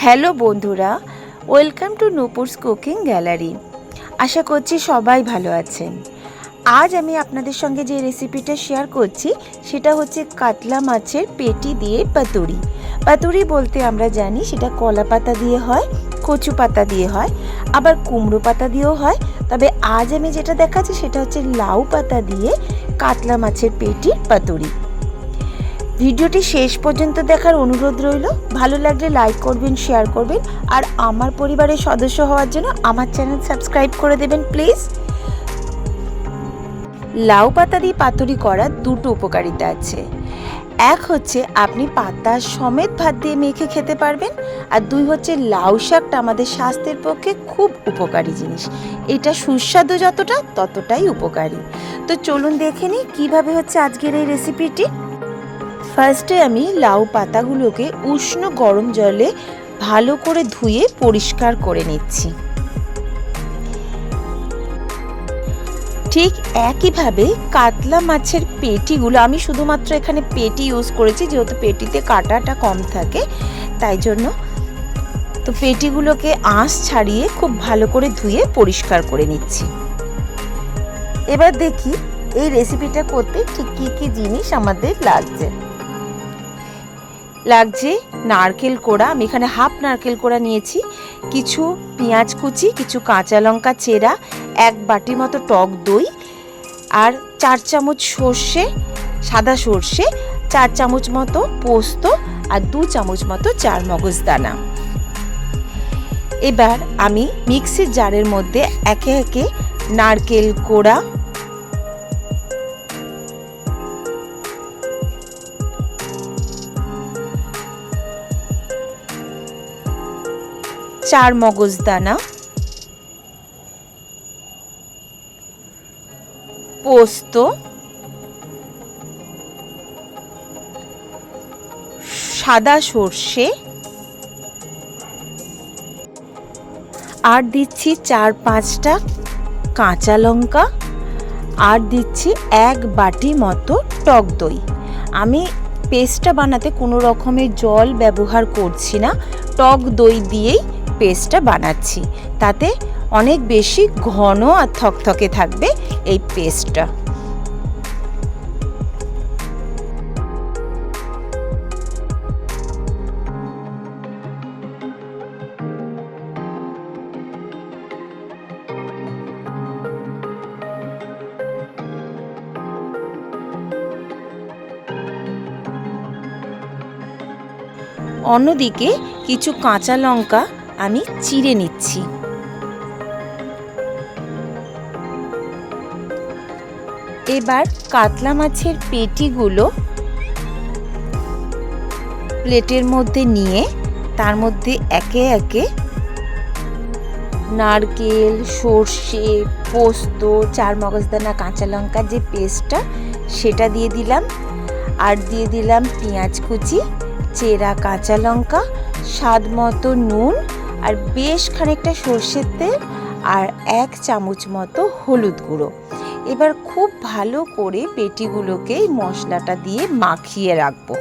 Hello বন্ধুরা, welcome to নূপুরস cooking gallery. আশা করছি সবাই ভালো আছেন। আজ আমি আপনাদের সঙ্গে যে রেসিপিটা শেয়ার করছি সেটা হচ্ছে কাতলা মাছের পেটি দিয়ে পাতুরি। পাতুরি বলতে আমরা জানি সেটা কলা পাতা দিয়ে হয়, কচু পাতা দিয়ে হয়, আবার কুমড়ো পাতা দিয়েও হয়। তবে আজ আমি যেটা দেখাচ্ছি সেটা হচ্ছে লাউ পাতা দিয়ে কাতলা মাছের পেটির পাতুরি। ভিডিওটি শেষ পর্যন্ত দেখার অনুরোধ রইল। ভালো লাগলে লাইক করবেন, শেয়ার করবেন, আর আমার পরিবারের সদস্য হওয়ার জন্য আমার চ্যানেল সাবস্ক্রাইব করে দেবেন প্লিজ। লাউ পাতা দিয়ে পাতুরি করার দুটো উপকারিতা আছে। এক হচ্ছে আপনি পাতা সমেত ভাত দিয়ে মেখে খেতে পারবেন, আর দুই হচ্ছে লাউ শাকটা আমাদের স্বাস্থ্যের পক্ষে খুব উপকারী জিনিস। এটা সুস্বাদু যতটা ততটাই উপকারী। তো চলুন দেখে নিই কীভাবে হচ্ছে আজকের এই রেসিপিটি। ফার্স্টে আমি লাউ পাতাগুলোকে উষ্ণ গরম জলে ভালো করে ধুয়ে পরিষ্কার করে নিচ্ছি। ঠিক একইভাবে কাতলা মাছের পেটিগুলো, আমি শুধুমাত্র এখানে পেটি ইউজ করেছি যেহেতু পেটিতে কাঁটাটা কম থাকে, তাই জন্য তো পেটিগুলোকে আঁশ ছাড়িয়ে খুব ভালো করে ধুয়ে পরিষ্কার করে নিচ্ছি। এবার দেখি এই রেসিপিটা করতে ঠিক কী কী জিনিস আমাদের লাগছে। নারকেল কোড়া, আমি এখানে হাফ নারকেল কোড়া নিয়েছি, কিছু পেঁয়াজ কুচি, কিছু কাঁচা লঙ্কা চেরা, 1 বাটি মতো টক দই, আর 4 চামচ সর্ষে, সাদা সর্ষে, 4 চামচ মতো পোস্ত, আর 2 চামচ মতো চারমগজ দানা। এবার আমি মিক্সির জারের মধ্যে একে একে নারকেল কোড়া, চারমগজ দানা, পোস্ত, সাদা সর্ষে, আর দিচ্ছি 4-5টা কাঁচা লঙ্কা, আর দিচ্ছি 1 বাটি মতো টক দই। আমি পেস্টটা বানাতে কোনো রকমের জল ব্যবহার করছি না, টক দই দিয়েই পেস্টটা বানাচ্ছি। তাতে অনেক বেশি ঘন আর থকথকে থাকবে এই পেস্টটা। অন্যদিকে কিছু কাঁচা লঙ্কা আমি চিড়ে নিচ্ছি। এবার কাতলা মাছের পেটিগুলো প্লেটের মধ্যে নিয়ে তার মধ্যে একে একে নারকেল, সর্ষে, পোস্ত, চারমগজদানা, কাঁচা লঙ্কার যে পেস্টটা সেটা দিয়ে দিলাম, আর দিয়ে দিলাম পেঁয়াজ কুচি, চেরা কাঁচা লঙ্কা, স্বাদ মতো নুন, আর বেশ খানিকটা সর্ষের তেল, আর 1 চামচ মতো হলুদ গুঁড়ো। এবার খুব ভালো করে পেটিগুলোকে মশলাটা দিয়ে মাখিয়ে রাখবো।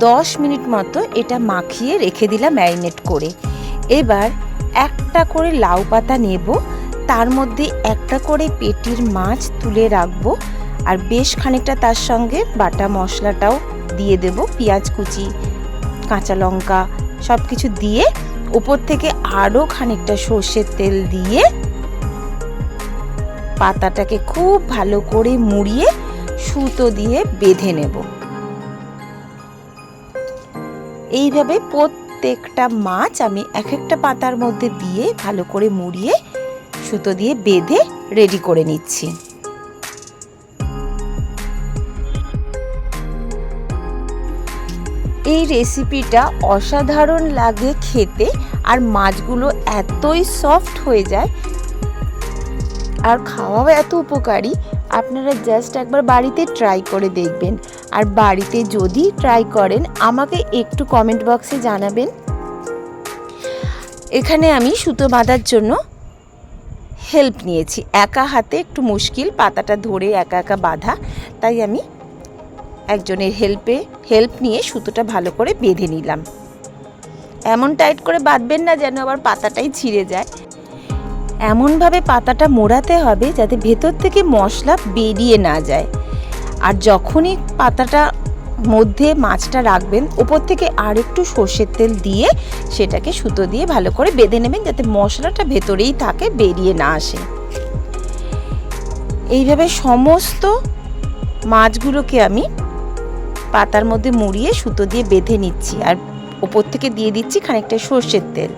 10 মিনিট মতো এটা মাখিয়ে রেখে দিলাম ম্যারিনেট করে। এবার একটা করে লাউ পাতা নেব, তার মধ্যে একটা করে পেটির মাছ তুলে রাখবো, আর বেশ খানিকটা তার সঙ্গে বাটা মশলাটাও দিয়ে দেব, পেঁয়াজ কুচি, কাঁচা লঙ্কা সব কিছু দিয়ে উপর থেকে আরও খানিকটা সর্ষের তেল দিয়ে পাতাটাকে খুব ভালো করে মুড়িয়ে সুতো দিয়ে বেঁধে নেব। এইভাবে প্রত্যেকটা মাছ আমি এক একটা পাতার মধ্যে দিয়ে ভালো করে মুড়িয়ে সুতো দিয়ে বেঁধে রেডি করে নিচ্ছি। এই রেসিপিটা অসাধারণ লাগে খেতে, আর মাছগুলো এতই সফট হয়ে যায় আর খাওয়াও এত উপকারী। আপনারা জাস্ট একবার বাড়িতে ট্রাই করে দেখবেন, আর বাড়িতে যদি ট্রাই করেন আমাকে একটু কমেন্ট বক্সে জানাবেন। এখানে আমি সুতো বাঁধার জন্য হেল্প নিয়েছি, একা হাতে একটু মুশকিল পাতাটা ধরে একা একা বাঁধা, তাই আমি একজনের হেল্প নিয়ে সুতোটা ভালো করে বেঁধে নিলাম। এমন টাইট করে বাঁধবেন না যেন আবার পাতাটাই ছিঁড়ে যায়। এমনভাবে পাতাটা মোড়াতে হবে যাতে ভেতর থেকে মশলা বেরিয়ে না যায়। আর যখনই পাতাটা মধ্যে মাছটা রাখবেন, উপর থেকে আর একটু সর্ষের তেল দিয়ে সেটাকে সুতো দিয়ে ভালো করে বেঁধে নেবেন, যাতে মশলাটা ভেতরেই থাকে, বেরিয়ে না আসে। এইভাবে সমস্ত মাছগুলোকে আমি পাতার মধ্যে মুড়িয়ে সুতো দিয়ে বেঁধে নিচ্ছি, আর উপর থেকে দিয়ে দিচ্ছি খানিকটা সর্ষের তেল।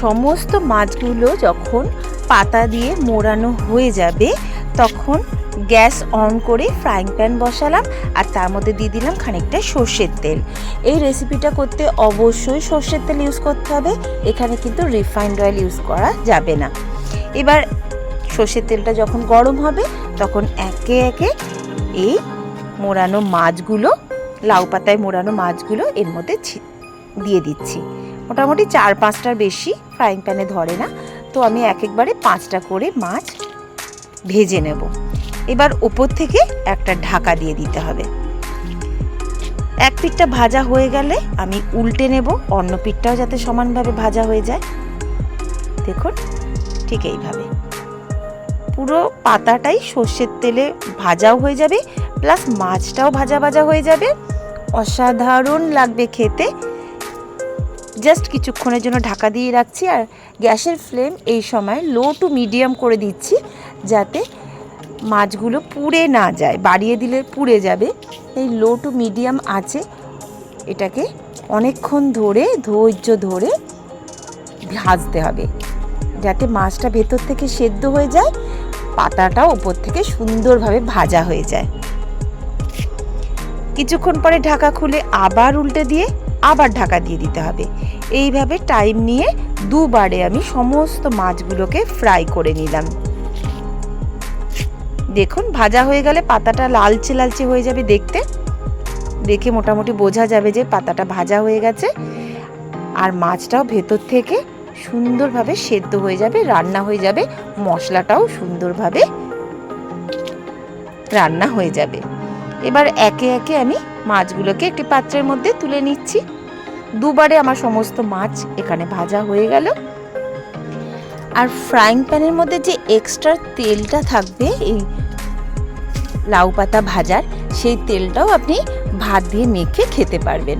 সমস্ত মাছগুলো যখন পাতা দিয়ে মোড়ানো হয়ে যাবে তখন গ্যাস অন করে ফ্রাইং প্যান বসালাম, আর তার মধ্যে দিয়ে দিলাম খানিকটা সর্ষের তেল। এই রেসিপিটা করতে অবশ্যই সর্ষের তেল ইউজ করতে হবে, এখানে কিন্তু রিফাইন্ড অয়েল ইউজ করা যাবে না। এবার সর্ষের তেলটা যখন গরম হবে তখন একে একে এই মোড়ানো মাছগুলো, লাউ পাতায় মোড়ানো মাছগুলো এর মধ্যে দিয়ে দিচ্ছি। মোটামুটি 4-5টার বেশি ফ্রাইং প্যানে ধরে না, তো আমি একবারে 5টা করে মাছ ভেজে নেব। এবার উপর থেকে একটা ঢাকা দিয়ে দিতে হবে। এক পিঠটা ভাজা হয়ে গেলে আমি উল্টে নেব, অন্য পিঠটাও যাতে সমানভাবে ভাজা হয়ে যায়। দেখুন ঠিক এইভাবে পুরো পাতাটাই সর্ষের তেলে ভাজাও হয়ে যাবে, প্লাস মাছটাও ভাজা ভাজা হয়ে যাবে। অসাধারণ লাগবে খেতে। জাস্ট কিছুক্ষণের জন্য ঢাকা দিয়ে রাখছি, আর গ্যাসের ফ্লেম এই সময় লো টু মিডিয়াম করে দিচ্ছি, যাতে মাছগুলো পুড়ে না যায়, বাড়িয়ে দিলে পুড়ে যাবে। এই লো টু মিডিয়াম আছে এটাকে অনেকক্ষণ ধরে ধৈর্য ধরে ভাজতে হবে, যাতে মাছটা ভেতর থেকে সেদ্ধ হয়ে যায়, পাতাটাও উপর থেকে সুন্দরভাবে ভাজা হয়ে যায়। কিছুক্ষণ পরে ঢাকা খুলে আবার উল্টে দিয়ে আবার ঢাকা দিয়ে দিতে হবে। এইভাবে টাইম নিয়ে দুবারে আমি সমস্ত মাছগুলোকে ফ্রাই করে নিলাম। দেখুন ভাজা হয়ে গেলে পাতাটা লালচে লালচে হয়ে যাবে, দেখে মোটামুটি বোঝা যাবে যে পাতাটা ভাজা হয়ে গেছে, আর মাছটাও ভেতর থেকে সুন্দরভাবে সেদ্ধ হয়ে যাবে, রান্না হয়ে যাবে, মশলাটাও সুন্দরভাবে রান্না হয়ে যাবে। এবার একে একে আমি মাছগুলোকে একটি পাত্রের মধ্যে তুলে নিচ্ছি। দুবারে আমার সমস্ত মাছ এখানে ভাজা হয়ে গেল। আর ফ্রাইং প্যানের মধ্যে যে এক্সট্রা তেলটা থাকবে এই লাউ পাতা ভাজার, সেই তেলটাও আপনি ভাত দিয়ে মেখে খেতে পারবেন।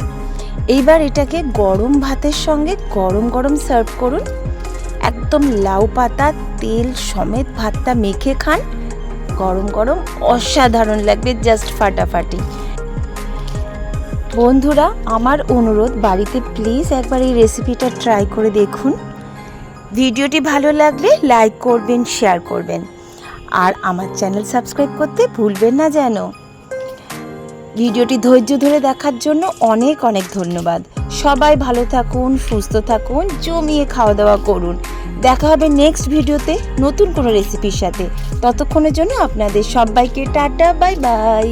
এইবার এটাকে গরম ভাতের সঙ্গে গরম গরম সার্ভ করুন। একদম লাউ পাতা তেল সমেত ভাতটা মেখে খান, গরম গরম অসাধারণ লাগবে, জাস্ট ফাটাফাটি। বন্ধুরা আমার অনুরোধ, বাড়িতে প্লিজ একবার এই রেসিপিটা ট্রাই করে দেখুন। ভিডিওটি ভালো লাগলে লাইক করবেন, শেয়ার করবেন, আর আমার চ্যানেল সাবস্ক্রাইব করতে ভুলবেন না যেন। ভিডিওটি ধৈর্য ধরে দেখার জন্য অনেক অনেক ধন্যবাদ। সবাই ভালো থাকুন, সুস্থ থাকুন, জমিয়ে খাওয়া দাওয়া করুন। দেখা হবে নেক্সট ভিডিওতে নতুন কোনো রেসিপির সাথে। ততক্ষণের জন্য আপনাদের সবাইকে টাটা, বাই বাই।